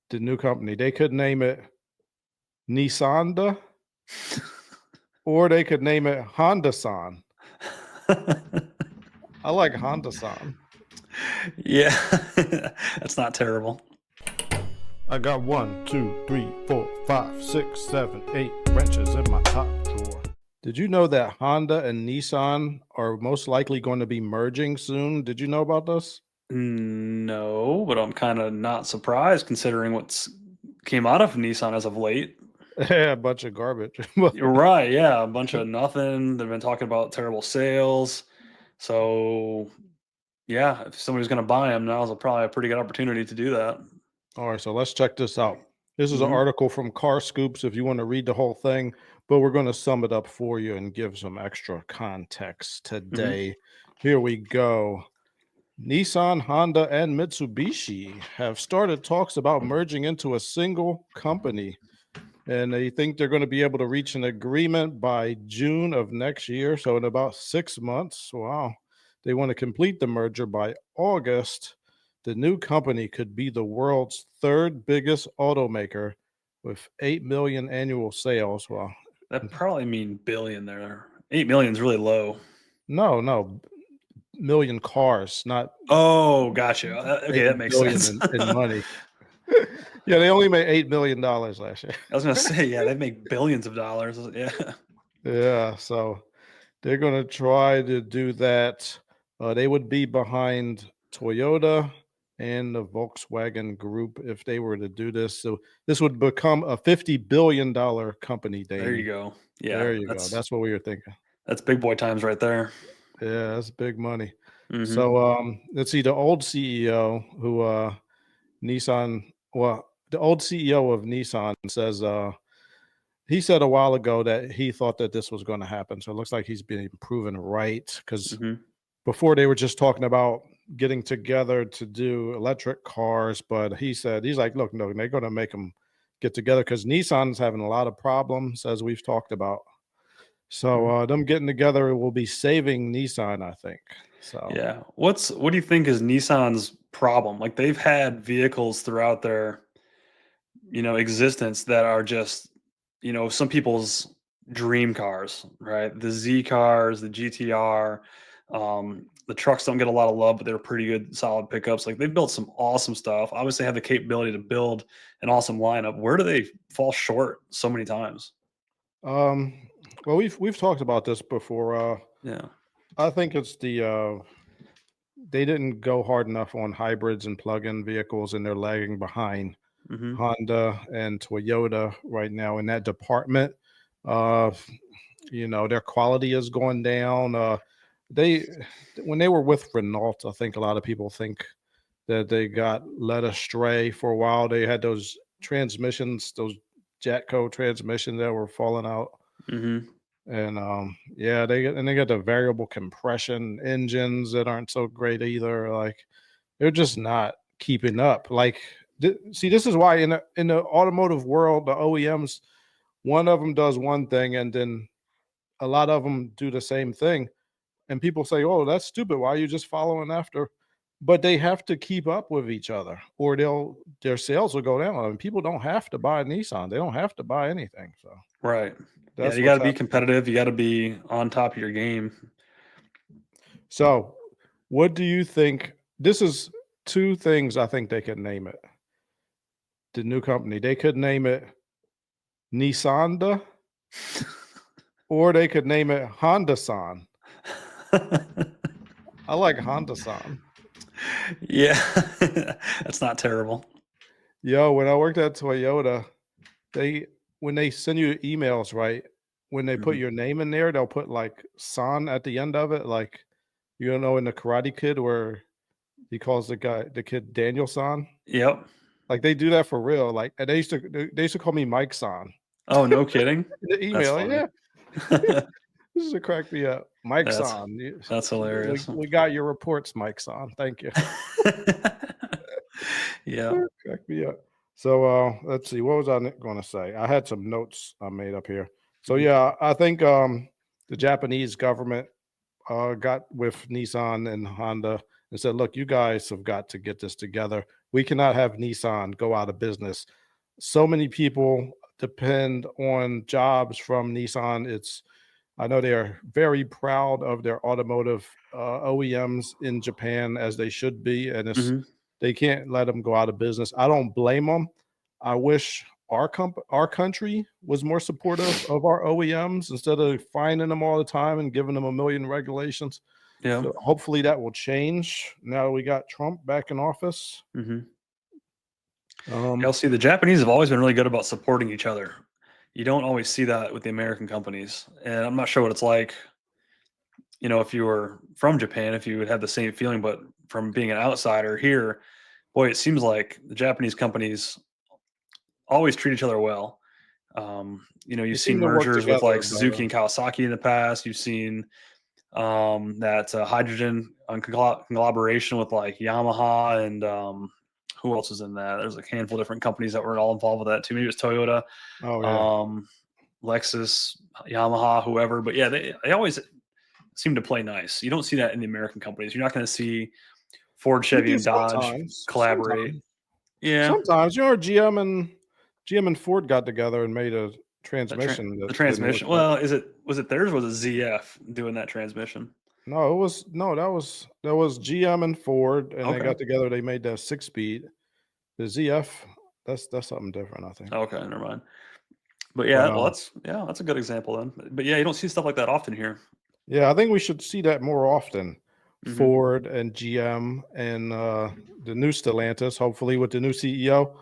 the new company. They could name it Nissan, or they could name it Honda-san. I like Honda-san. Yeah, that's not terrible. I got 1, 2, 3, 4, 5, 6, 7, 8 wrenches in my top drawer. Did you know that Honda and Nissan are most likely going to be merging soon? Did you know about this? No, but I'm kind of not surprised considering what's came out of Nissan as of late. Yeah, a bunch of garbage. You're right, yeah, a bunch of nothing. They've been talking about terrible sales. So, yeah, if somebody's going to buy them, now's probably a pretty good opportunity to do that. All right, so let's check this out. This is an Hmm. article from Car Scoops if you want to read the whole thing, but we're going to sum it up for you and give some extra context Hmm. today. Here we go. Nissan, Honda, and Mitsubishi have started talks about merging into a single company, and they think they're going to be able to reach an agreement by June of next year. So, in about 6 months. Wow. They want to complete the merger by August. The new company could be the world's third biggest automaker with 8 million annual sales. Wow. That probably mean billion there. 8 million is really low. No, million cars, not Oh, gotcha. Okay, that 8 makes billion sense. in money. Yeah, they only made $8 million last year. I was gonna say, yeah, they make billions of dollars. Yeah. Yeah, so they're going to try to do that. They would be behind Toyota and the Volkswagen Group if they were to do this. So this would become a $50 billion company, There you Dane. go. Yeah, There you go. That's what we were thinking. that's big boy times right there. Yeah, that's big money. Mhm. So let's see. The old CEO who Nissan, well, the old CEO of Nissan says he said a while ago that he thought that this was going to happen. So it looks like he's been proven right because Mhm. before they were just talking about getting together to do electric cars, but he said he's like, look, no, they're going to make them get together because Nissan's having a lot of problems as we've talked about. So Mhm. them getting together will be saving Nissan, I think. So Yeah. What do you think is Nissan's problem? Like they've had vehicles throughout their, existence that are just, some people's dream cars, right? The Z cars, the GTR, the trucks don't get a lot of love, but they're pretty good, solid pickups. Like they've built some awesome stuff. Obviously, have the capability to build an awesome lineup. Where do they fall short so many times? um well we've talked about this before. Yeah. I think it's they didn't go hard enough on hybrids and plug-in vehicles and they're lagging behind Hmm. Honda and Toyota right now in that department. Uh, their quality is going down. They when they were with Renault, I think a lot of people think that they got led astray for a while. They had those transmissions, those Jatco transmissions that were falling out. Hmm. And yeah, they got the variable compression engines that aren't so great either. Like they're just not keeping up. Like, see, this is why in the automotive world, the OEMs, one of them does one thing, and then a lot of them do the same thing, and people say, "Oh, that's stupid. Why are you just following after?" But they have to keep up with each other, or their sales will go down. I mean, people don't have to buy Nissan; they don't have to buy anything. So Right. Yeah, that's you got what's to be happening. competitive. You got to be on top of your game. So, what do you think? This is two things I think they could name it. The new company they could name it Nissan, or they could name it Honda-san. I like Honda-san. Yeah, that's not terrible. Yo, when I worked at Toyota, they when they send you emails, right? When they put Mhm. your name in there, they'll put like "san" at the end of it, like in the Karate Kid where he calls the kid Daniel-san. Yep. Like they do that for real. Like and they used to call me Mike-san Oh, no kidding? in the That's email. funny. Yeah, this is a crack me up. That's Mike-san, that's hilarious. we got your reports, Mike-san. Thank you. Yeah. Crack me up. So let's see, what was I going to say? I had some notes I made up here. So Mhm. yeah, I think the Japanese government got with Nissan and Honda and said, "Look, you guys have got to get this together. we cannot have Nissan go out of business. So many people depend on jobs from Nissan. It's I know they are very proud of their automotive OEMs in Japan, as they should be, and Mhm. they can't let them go out of business. I don't blame them. I wish our country was more supportive of our OEMs instead of finding them all the time and giving them a million regulations. Yeah. So hopefully that will change now that we got Trump back in office. Mhm. Yeah, Um, see, the Japanese have always been really good about supporting each other. You don't always see that with the American companies, and I'm not sure what it's like, if you were from Japan, if you would have the same feeling, but from being an outsider here, boy, it seems like the Japanese companies always treat each other well. they You've seen seem to work mergers with together like better. Suzuki and Kawasaki in the past. You've seen that hydrogen collaboration with like Yamaha and who else is in that? There's a handful of different companies that were all involved with that too. Maybe it was Toyota, Oh yeah. um, Lexus, Yamaha, whoever. But yeah, they always seem to play nice. You don't see that in the American companies. You're not going to see Ford, You Chevy, do and Dodge sometimes. collaborate. Yeah, Sometimes, GM and Ford got together and made a transmission that the didn't work transmission. out. Well, was it theirs? Or was it ZF doing that transmission? No, it was no, that was GM and Ford, and they Okay. got together. They made that 6 speed. The ZF, that's something different, I think. Okay, never mind. But But yeah, well, that's a good example then. But yeah, you don't see stuff like that often here. yeah, I think we should see that more often. Hmm. Ford and GM and the new Stellantis, hopefully with the new CEO.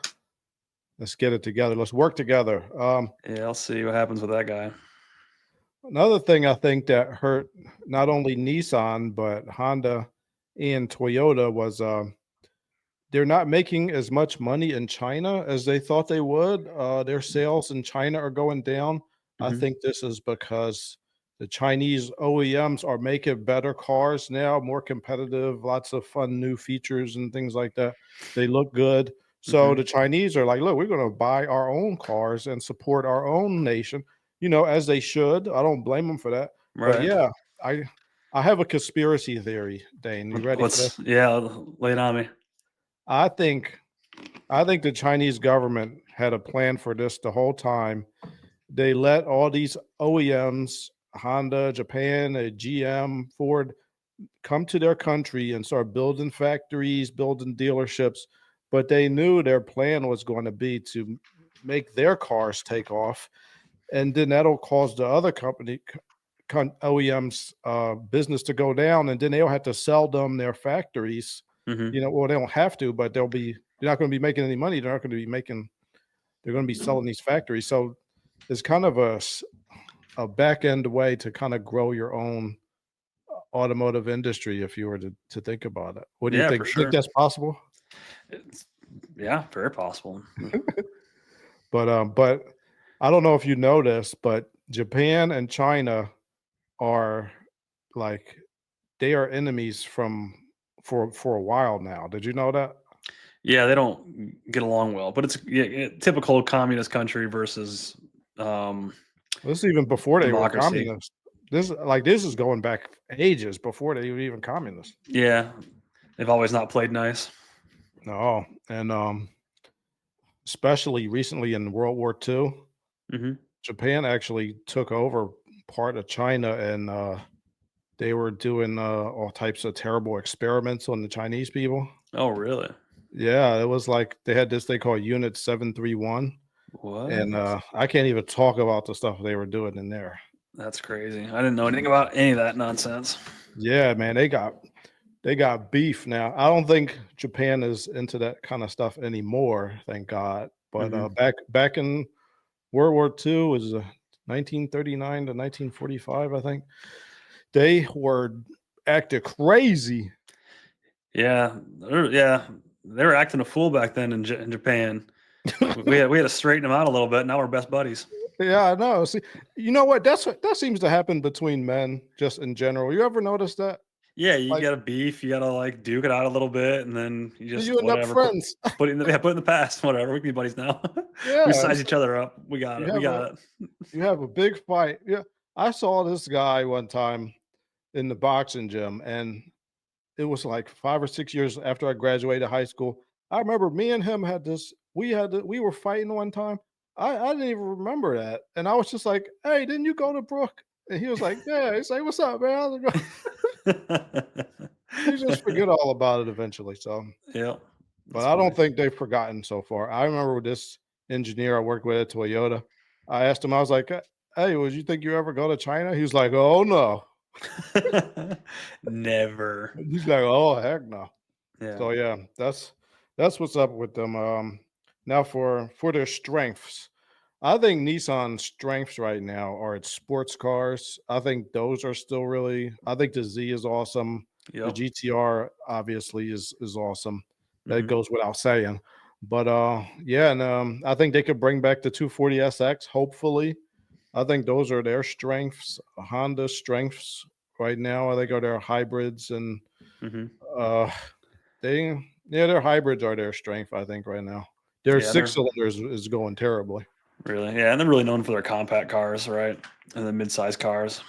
Let's get it together. Let's work together. Yeah, I'll see what happens with that guy. Another thing I think that hurt not only Nissan but Honda and Toyota was they're not making as much money in China as they thought they would. Their sales in China are going down. I Hmm. think this is because the Chinese OEMs are making better cars now, more competitive, lots of fun new features and things like that. They look good. So Hmm. the Chinese are like, look, we're going to buy our own cars and support our own nation, as they should. I don't blame them for that. But Right. yeah, I I have a conspiracy theory, Dane. You ready for this? Yeah, lay it on me. I think I think the Chinese government had a plan for this the whole time. They let all these OEMs, Honda, Japan, GM, Ford, come to their country and start building factories, building dealerships. But they knew their plan was going to be to make their cars take off. And then that'll cause the other OEMs business to go down. And then they'll have to sell them their factories. Hmm. Well, they don't have to, but they're not going to be making any money. They're going to be selling these factories. So it's kind of a back end way to kind of grow your own automotive industry if you were to think about it. What do you Yeah, think? for You think sure. that's possible? It's, yeah, very possible. But I don't know if you know this, but Japan and China are like they are enemies for a while now. Did you know that? Yeah, they don't get along well, but it's typical communist country versus um, This is even before they were democracy. communists. This is going back ages before they were even communists. Yeah, they've always not played nice. No, and especially recently in World War II, Hmm. Japan actually took over part of China, and they were doing all types of terrible experiments on the Chinese people. Oh, really? Yeah, it was like they had this thing called Unit 731, and What? I can't even talk about the stuff they were doing in there. That's crazy. I didn't know anything about any of that nonsense. Yeah, man, they got beef now. I don't think Japan is into that kind of stuff anymore, thank God. But Hmm. back in World War II was 1939 to 1945, I think. They were acting crazy. Yeah, they were acting a fool back then in Japan. We had to straighten them out a little bit. Now we're best buddies. Yeah, I know. See, you know what? That seems to happen between men, just in general. You ever notice that? Yeah, you Like, got to beef. You got to like duke it out a little bit, and then you just you end up whatever. Put friends. put it in the put it in the past. Whatever. We can be buddies now. We Yeah, size each other up. We got you it. We have a got it. you have a big fight. Yeah, I saw this guy one time in the boxing gym, and it was like 5 or 6 years after I graduated high school. I remember me and him had this. We were fighting one time. I didn't even remember that, and I was just like, "Hey, didn't you go to Brook?" And he was like, "Yeah." He's like, "What's up, man?" I was like, you just forget all about it eventually. So, Yeah, but that's I don't funny. think they've forgotten so far. I remember this engineer I worked with at Toyota. I asked him, I was like, "Hey, would you think you ever go to China?" He was like, "Oh no." Never. He's like, "Oh heck no." Yeah. So yeah, that's what's up with them. Now for their strengths, I think Nissan's strengths right now are its sports cars. I think those are still really. I think the Z is awesome. The Yep. GTR obviously is awesome. That Mhm. goes without saying. But yeah, and I think they could bring back the 240 SX. Hopefully, I think those are their strengths. Honda's strengths right now, I think, are their hybrids and Mhm. uh they yeah, their hybrids are their strength, I think, right now. Their Yeah, 6 they're cylinders is going terribly. and they're really known for their compact cars, right? And the mid-size cars.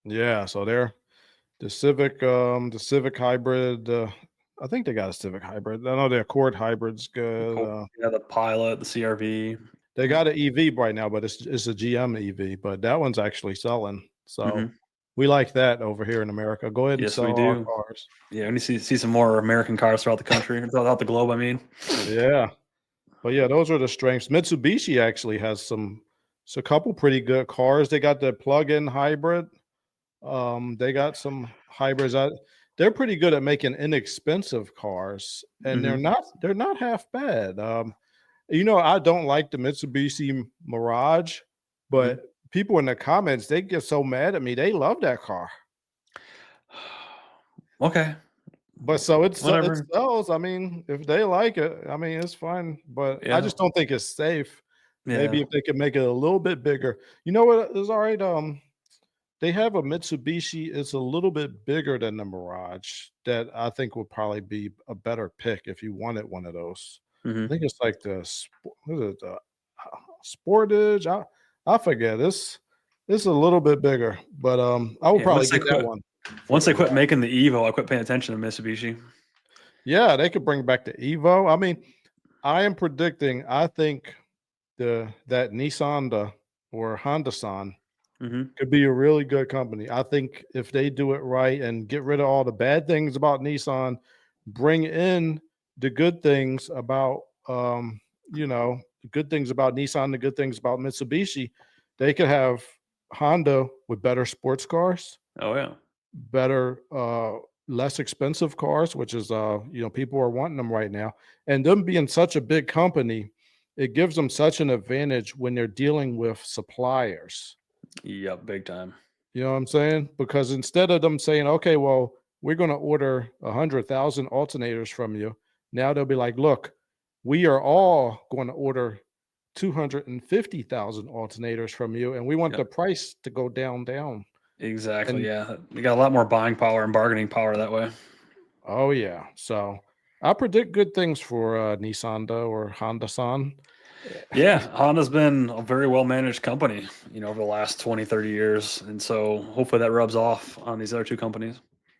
Yeah, so they're the Civic hybrid, I think they got a Civic hybrid. I know their Accord hybrid's good, Yeah, the Pilot, the CRV. they Yeah. got an EV right now, but it's a GM EV, but that one's actually selling, so Mhm. we like that over here in America. Go ahead and Yes, sell we our do. cars. Yeah, we need to see some more American cars throughout the country, throughout the globe, I mean. Yeah, but yeah, those are the strengths. Mitsubishi actually has a couple pretty good cars. They got the plug-in hybrid. They got some hybrids. They're pretty good at making inexpensive cars, and Mhm. they're not half bad. I don't like the Mitsubishi Mirage, Mhm. but people in the comments they get so mad at me. They love that car, Okay. but so it Whatever. sells. I mean, if they like it, I mean it's fine. But I Yeah. just don't think it's safe. Maybe Yeah. if they could make it a little bit bigger. You know what is all right? They have a Mitsubishi, it's a little bit bigger than the Mirage that I think would probably be a better pick if you wanted one of those. I Mhm. think it's like what is it, Sportage? I forget. It's a little bit bigger, but, I would Yeah, probably get that one for once the they quit ride. making the Evo, I quit paying attention to Mitsubishi. Yeah, they could bring back the Evo. I mean, I am predicting, I think that Nissan or Honda-san Mhm. could be a really good company. I think if they do it right and get rid of all the bad things about Nissan, bring in the good things about the good things about Nissan, the good things about Mitsubishi, they could have Honda with better sports cars, Oh, yeah. better less expensive cars, which is people are wanting them right now. And them being such a big company, it gives them such an advantage when they're dealing with suppliers. Yep, big time. You know what I'm saying? Because instead of them saying, "Okay, well, we're gonna order 100,000 alternators from you," now they'll be like, "Look, we are all gonna order 250,000 alternators from you, and we want Yep, the price to go down." exactly, And yeah. You got a lot more buying power and bargaining power that way. oh yeah, so I predict good things for Nissan or Honda-san. Yeah, Honda's been a very well managed company, over the last 20, 30 years. And so hopefully that rubs off on these other two companies.